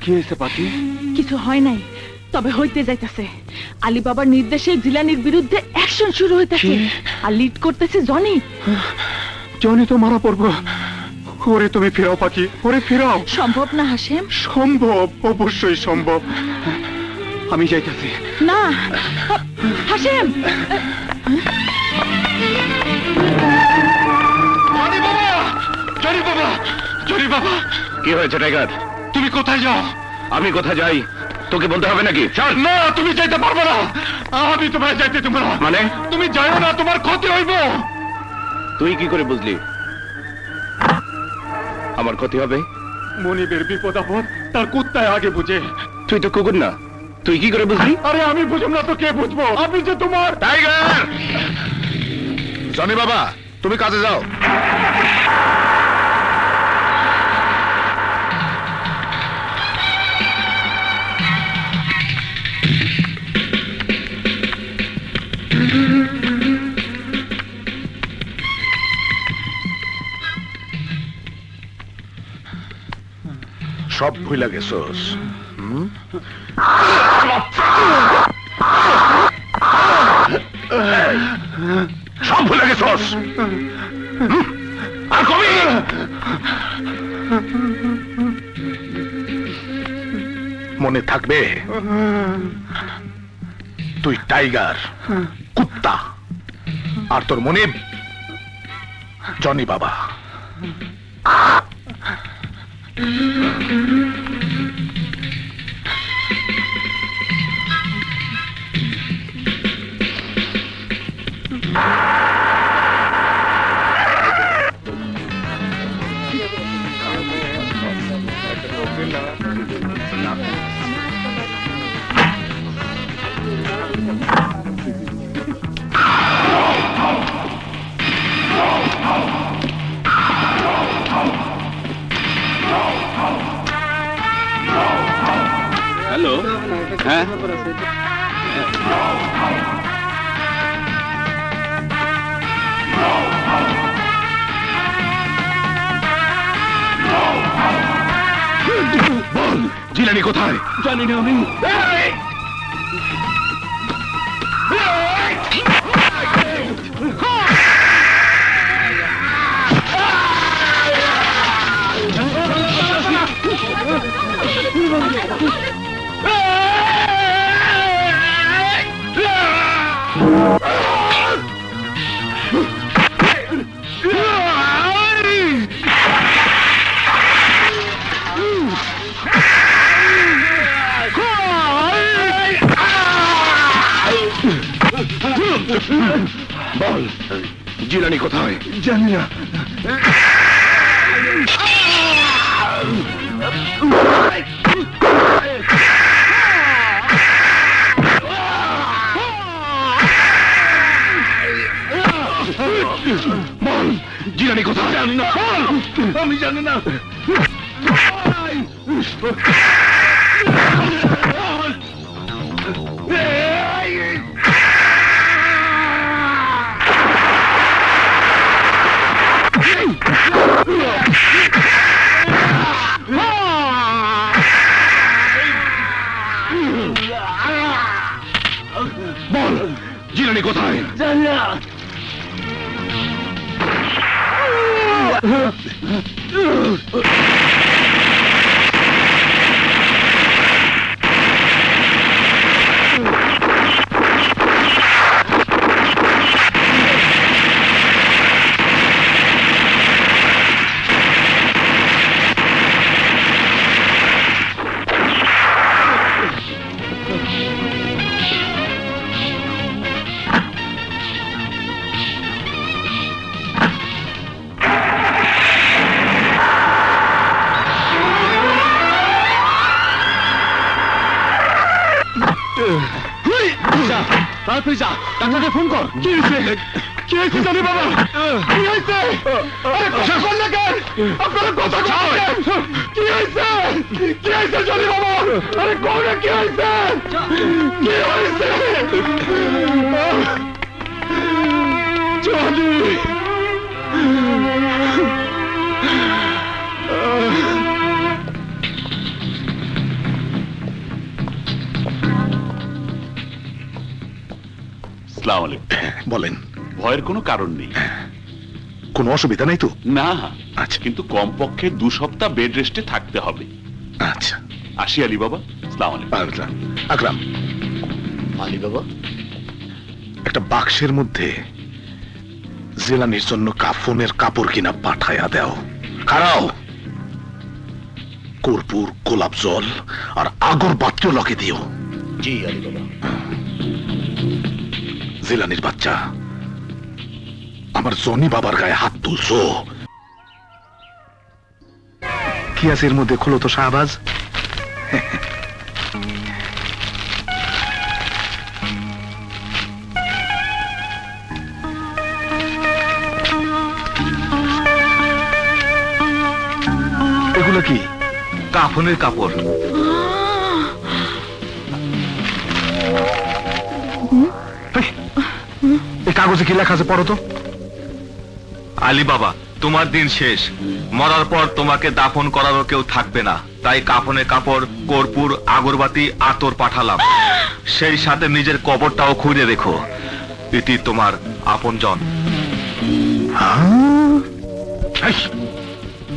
কি হয়েছে পাখি? কিছু হয় নাই, তবে হইতে যাইতেছে। আলী বাবার নির্দেশে জিলানির বিরুদ্ধে অ্যাকশন শুরু হইতেছে, আর লিড করতেছে জনি। জনি তো মারা পড়বো। ওরে তুমি ফেরাও পাখি, ওরে ফেরাও। সম্ভব না হাসেম। সম্ভব, অবশ্যই সম্ভব। আমি যাইতেছি। না হাসেম। জনি বাবা, জনি বাবা, জনি বাবা। কি হয়েছে টাইগার? তুমি কোথায় যাও? আমি কোথায় যাই তোকে বলতে হবে নাকি? চল। না, তুমি যাইতে পারবো না। আমি তোমায় যাইতে দেব না। মানে? তুমি যাও না, তোমার ক্ষতি হইব। তুই কি করে বুঝলি আমার ক্ষতি হবে? মনিবের বিপদ আপদ তার কুত্তায় আগে বুঝে। তুই তো কুকুর না, তুই কি করে বুঝলি? আরে আমি বুঝুম না তো কে বুঝবো? আমি যে তোমার। টাইগার! জনি বাবা, তুমি কাজে যাও। সব ভুলে গেছোস। সব ভুলে গেছোস। আর কবি মনে থাকবে তুই টাইগার, কুত্তা, আর তোর মনে জনি বাবা। হ্যালো। হ্যাঁ, বল জিলানি কোথায়? জানি না আমি। বল জিলানি কোথায়? জানি না। বল জিলানি কোথায়? জানি না। আমি জানি না। বল জিলানি কোথায়? জানি না। তাড়াতাড়ি যা, ডাক্তারকে ফোন কর। কি হয়েছে? কি হয়েছে জানি বাবা? কি হয়েছে? আরে কথা বল না কেন? আপনারা কথা বলেন। কি হয়েছে? কি হয়েছে জানি বাবা? আরে কোন কি হয়েছে? কি হয়েছে? জনি আসসালামু আলাইকুম। বলেন, ভয়ের কোনো কারণ নেই। কোনো অসুবিধা নাই তো? না, আচ্ছা। কিন্তু কমপক্ষে 2 সপ্তাহ বেড রেস্টে থাকতে হবে। আচ্ছা। আসি আলী বাবা, আসসালামু আলাইকুম। আকরাম, আলী বাবা, একটা বাক্সের মধ্যে জিলানির জন্য কাফনের কাপড় কিনা পাঠায়া দাও। খারাও, কর্পূর, গোলাপ জল আর আগরবাতিও লকে দিও। জি আলী বাবা। জিলানির বাচ্চা, আমার জনি বাবার গায়ে হাত তুলছো। কি আছে এর মধ্যে? খোলো তো শাহবাজ। এগুলো কি? কাফনের কাপড়। এই কাগজে কি লেখা আছে পড়ো তো। আলী বাবা, তোমার দিন শেষ। মরার পর তোমাকে দাফন করারও কেউ থাকবে না, তাই কাফনের কাপড়, কর্পূর, আগরবাতি, আতর পাঠালাম। সেই সাথে নিজের কবরটাও খুঁড়ে রেখো। ইতি তোমার আপনজন। এই,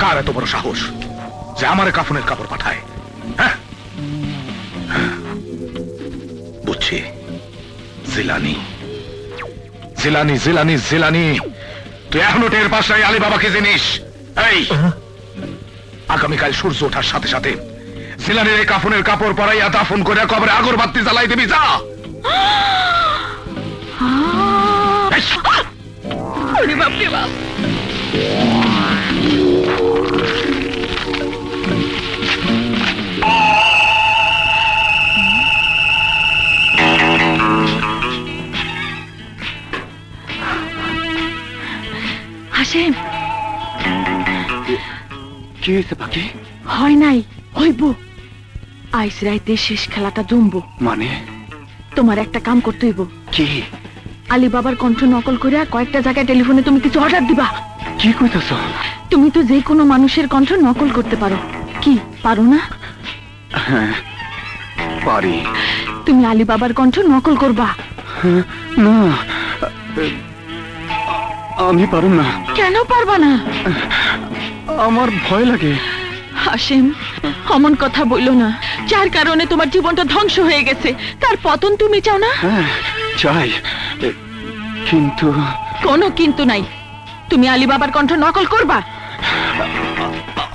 কার এত বড় সাহস যে আমার কাফনের কাপড় পাঠায়? হ্যাঁ, বুঝছি। জিলানি, জিলানি, জিলানি, জিলানি, তুই এখনো টের পাস নাই আলী বাবাকে জিনিস? এই, আগামীকাল সূর্য ওঠার সাথে সাথে জিলানির এই কাফনের কাপড় পরাইয়া দাফন করে কবরে আগরবাতি জ্বালাই দিবি, যা। এই, ওরে বাপ রে বাপ। হাসেম, কি হয়েছে পাখি? হয় নাই, হইব। আইস রাইতে শেষ খেলাটা জমবো। মানে তোমার একটা কাম করতে হইব। কি? আলী বাবার কণ্ঠ নকল করে কয়েকটা জায়গায় টেলিফোনে তুমি কিছু অর্ডার দিবা। কি কইতাছ? তুমি তো যে কোনো মানুষের কণ্ঠ নকল করতে পারো, কি পারো না? হ্যাঁ পারি। তুমি আলী বাবার কণ্ঠ নকল করবা। না, আমি পারুম না। কেন পারবা না? আমার ভয় লাগে। হাসেম, অমন কথা বইলো না। যার কারণে তোমার জীবনটা ধ্বংস হয়ে গেছে, তার পতন তুমি চাও না? হ্যাঁ চাই, কিন্তু কোনো কিন্তু নাই। তুমি আলী বাবার কণ্ঠ নকল করবা।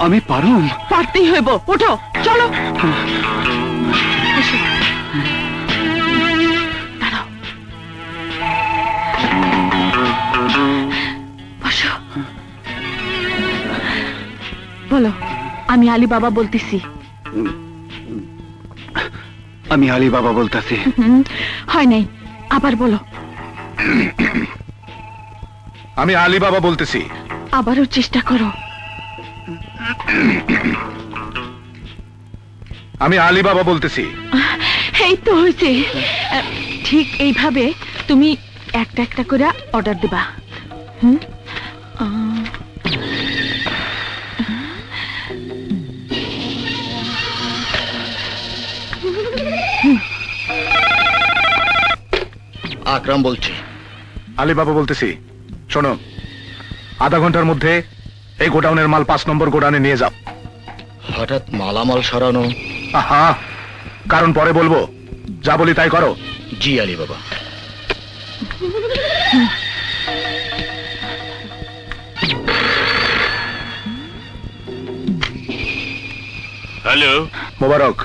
আমি পারুম। পারতেই হইব। ওঠো, চলো। এসো। দাঁড়াও। বসো। বলো, আমি আলী বাবা বলতেছি। আমি আলী বাবা বলতাছি। হয় নাই, আবার বলো। আমি আলী বাবা বলতেছি। আবারও চেষ্টা করো। আমি আলী বাবা বলতেছি। এই তো হয়েছে। ঠিক এইভাবে তুমি একটা একটা করে অর্ডার দিবা। হুম, আকরাম বলছি। আলী বাবা বলতেছি। শোনো, আধা ঘন্টার মধ্যে এই গোডাউনের মাল 5 নম্বর গোডাউনে নিয়ে যাও। হঠাৎ মালামাল সরানো? আহা, কারণ পরে বলবো। যা বলি তাই করো। জি আলী বাবা। হ্যালো, মোবারক,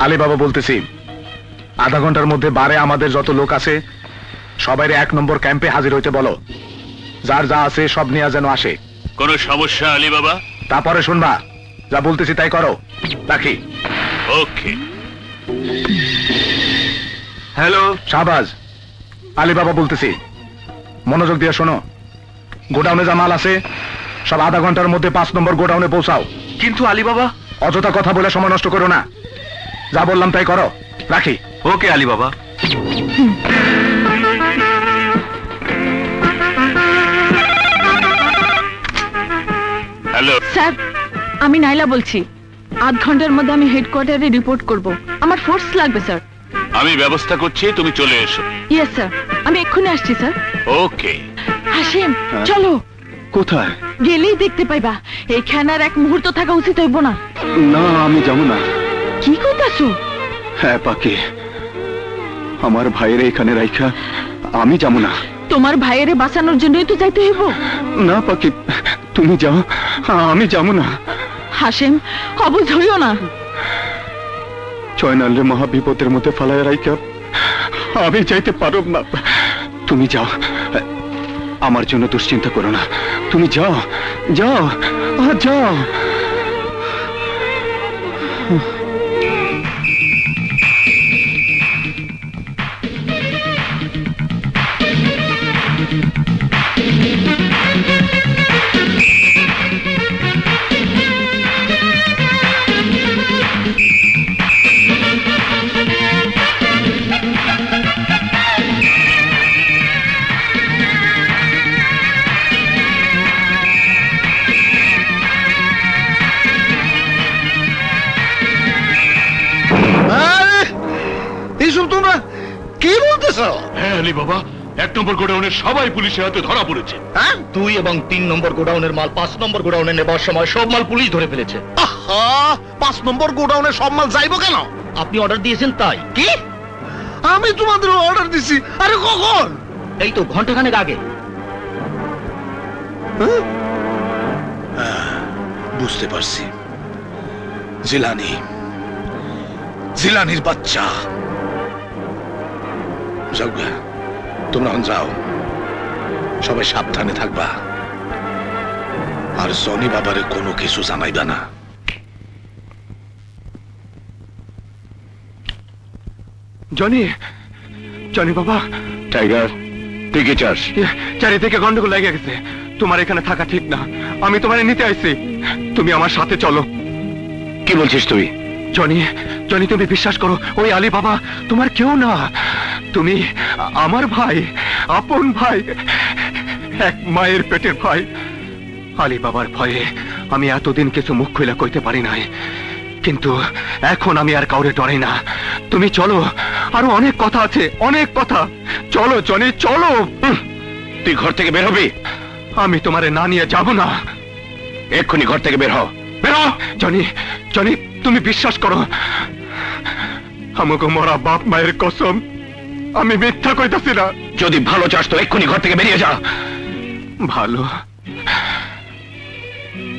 আলী বাবা বলতেছি। আধা ঘন্টার মধ্যে বারে আমাদের যত লোক আছে সবাই 1 নম্বর ক্যাম্পে হাজির হইতে বলো। যার যা আছে সব নিয়ে যেন আসে। কোনো সমস্যা আলী বাবা? তারপরে শুনবা। যা বলতেছি তাই করো। রাখি। ওকে। হ্যালো, শাহবাজ, আলী বাবা বলতেছি। মনোযোগ দিয়ে শোনো। গোডাউনে যা মাল আছে সব আধা ঘন্টার মধ্যে 5 নম্বর গোডাউনে পৌঁছাও। কিন্তু আলী বাবা। অযথা কথা বলে সময় নষ্ট করো না। যা বললাম তাই করো। রাখি। ওকে আলী বাবা। হ্যালো, স্যার, আমি নাইলা বলছি। 8 ঘন্টার মধ্যে আমি হেডকোয়ার্টারে রিপোর্ট করব। আমার ফোর্স লাগবে স্যার। আমি ব্যবস্থা করছি, তুমি চলে এসো। ইয়েস স্যার, আমি এক্ষুনি আসছি স্যার। ওকে। হাসিম, চলো। কোথায়? গেলেই দেখতে পাইবা। এইখানে আর এক মুহূর্ত থাকা উচিত হইব না। না, আমি যাবো না। কি কইতাছো? হ্যাঁ পাখি, আমার ভাইয়ের এখানে রাইখা আমি যাবো না। তোমার ভাইয়েরে বাঁচানোর জন্যই তো যাইতে হইব। না পাখি, তুমি যাও, আমি যাবো না। হাসিম, অবুঝ হইও না। চয়নালে মহা বিপদের মধ্যে ফালায় রাইখা আমি যাইতে পারব না। তুমি যাও, আমার জন্য দুশ্চিন্তা করো না। তুমি যাও, যাও, যাও। এইসব তোমরা কি বলতেছ? হ্যাঁ আলী বাবা, 1 নম্বর গোডাউনের সবাই পুলিশের হাতে ধরা পড়েছে। হ্যাঁ? 2 এবং 3 নম্বর গোডাউনের মাল 5 নম্বর গোডাউনে নেবার সময় সব মাল পুলিশ ধরে ফেলেছে। আহা, 5 নম্বর গোডাউনে সব মাল যাইবো কেন? আপনি অর্ডার দিয়েছেন তাই। কি? আমি তোমাদের অর্ডার দিছি। আরে কখন? এই তো ঘন্টাখানেক আগে। বুঝতে পারছি, জিলানি, জিলানির বাচ্চা। যাও গে, তোমরা এখন যাও, সবাই সাবধানে থাকবা, আর জনি বাবারে কোনো কিছু জানাইবা না। জনি, জনি বাবা। টাইগার, তুই কি চাস? চারিদিকে গন্ডগোল লেগে গেছে, তোমার এখানে থাকা ঠিক না। আমি তোমারে নিতে আইছি, তুমি আমার সাথে চলো। কি বলছিস তুই? জনি, জনি, তুমি বিশ্বাস করো, ওই আলী বাবা তোমার কেউ না। তুমি আমার ভাই, আপন ভাই, এক মায়ের পেটের ভাই। আলী বাবার ভয়ে আমি এতদিন কিছু মুখ খুলে কইতে পারি নাই, কিন্তু এখন আমি আর কাউরে ডরাই না। তুমি চলো, আরো অনেক কথা আছে, অনেক কথা। চলো জনি, চলো। তুই ঘর থেকে বের হবি? আমি তোমারে না নিয়ে যাব না। এক্ষুনি ঘর থেকে বের হ। বেরো। জনি, জনি, তুমি বিশ্বাস করো, আমাকে মরা বাপ মায়ের কসম, আমি মিথ্যা কইতাছি না। যদি ভালো চাস তো এক্ষুনি ঘর থেকে বেরিয়ে যা। ভালো?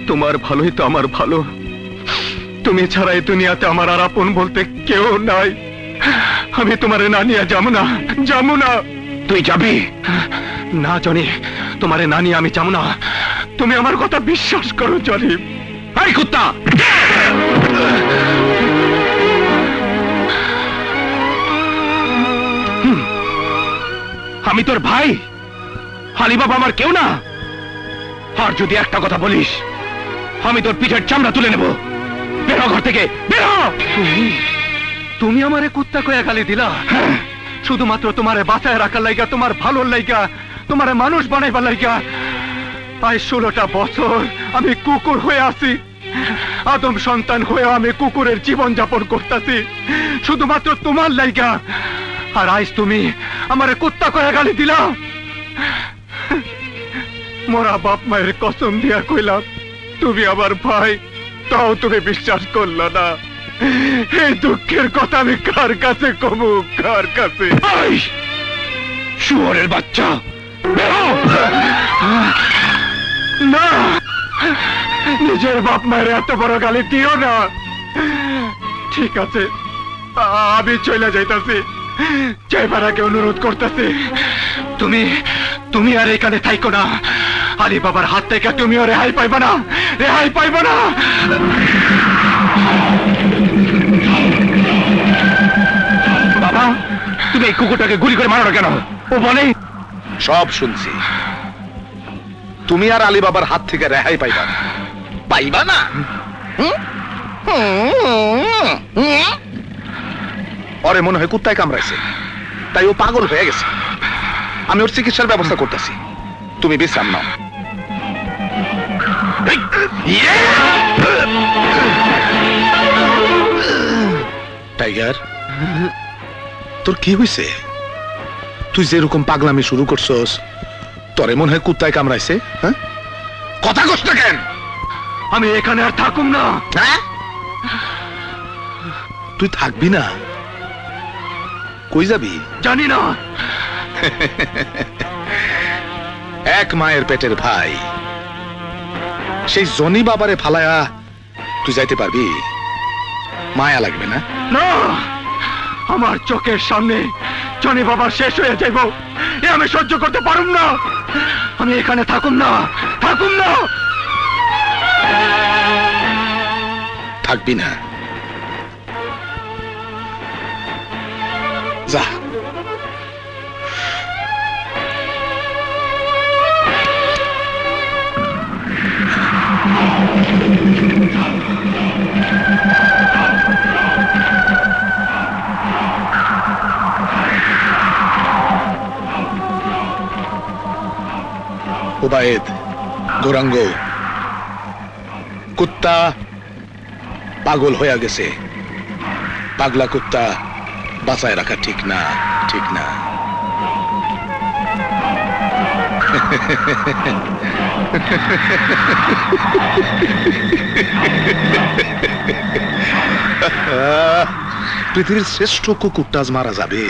তোমার ভালোই তো আমার ভালো। তুমি ছাড়া এই দুনিয়াতে আমার আর আপন বলতে কেউ নাই। আমি তোমারে না নিয়ে যাবো না, যাবো না। তুই যাবি না জনি, তোমারে না নিয়ে আমি যাবো না। তুমি আমার কথা বিশ্বাস করো জনি। এই কুত্তা, আমি তোর ভাই, আলী বাবা আমার কেউ না। আর যদি একটা কথা বলিস, আমি তোর পিঠের চামড়া তুলে নেব। বেরো ঘর থেকে, বেরো। তুমি আমারে কুত্তা কয়া গালি দিলা? শুধুমাত্র তোমারে বাঁচায় রাখার লাইগা, তোমার ভালোর লাইগা, তোমারে মানুষ বানাইবার লাইগা। আজ 16টা বছর আমি কুকুর হয়ে আছি, আদম সন্তান হয়ে আমি কুকুরের জীবন যাপন করতেছি শুধুমাত্র তোমার লাইগা। আর আজ তুমি আমারে কুত্তা কয়া গালি দিলা। মোরা বাপ মায়ের কসম দিয়া কইলাম তুমি আমার ভাই, তাও তুমি বিশ্বাস করল না। এই দুঃখের কথা আমি কার কাছে কমু, কার কাছে? শুয়োরের বাচ্চা, বেরো। না, নিজের বাপ মায়ের এত বড় গালি দিও না। ঠিক আছে, আমি চলে যাইতাছি, জয়পাড়াকে অনুরোধ করতেছি, তুমি তুমি আর এখানে থাইকো না। আলী বাবার হাত থেকে তুমিও রেহাই পাইবা না, রেহাই পাইবা না। বাবা, তুমি এই কুকুরটাকে গুলি করে মারো না কেন? ও বলে সব শুনছি। তুমি আর আলী বাবার হাত থেকে রেহাই পাইবা না। পাইবা না? ওরে মনে হয় কুত্তায় কামড়াইছে, তাই ও পাগল হয়ে গেছে। আমি ওর চিকিৎসার ব্যবস্থা করতেছি, তুমি বিশ্রাম নাও। টাইগার, তোর কি হয়েছে? তুই যেরকম পাগলামি শুরু করছস, তোরে মনে হয় কুত্তায় কামড়াইছে? হ্যাঁ, কথা কস না কেন? আমি এখানে আর থাকুম না। হ্যাঁ? তুই থাকবি না? কই যাবি? জানি না। এক মায়ের পেটের ভাই, সেই জনি বাবারে ফালায়া তুই যাইতে পারবি? মায়া লাগবে না? না, আমার চোখের সামনে জনি বাবা শেষ হয়ে যাইব, এ আমি সহ্য করতে পারুম না। আমি এখানে থাকুম না, থাকুম না। থাকবি না? যা। ওবায়েদ, গৌরাঙ্গ, কুত্তা পাগল হয়ে গেছে। পাগলা কুত্তা বাঁচায় রাখা ঠিক না, ঠিক না। পৃথিবীর শ্রেষ্ঠ কুকুরটা আজ মারা যাবে,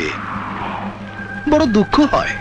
বড় দুঃখ হয়।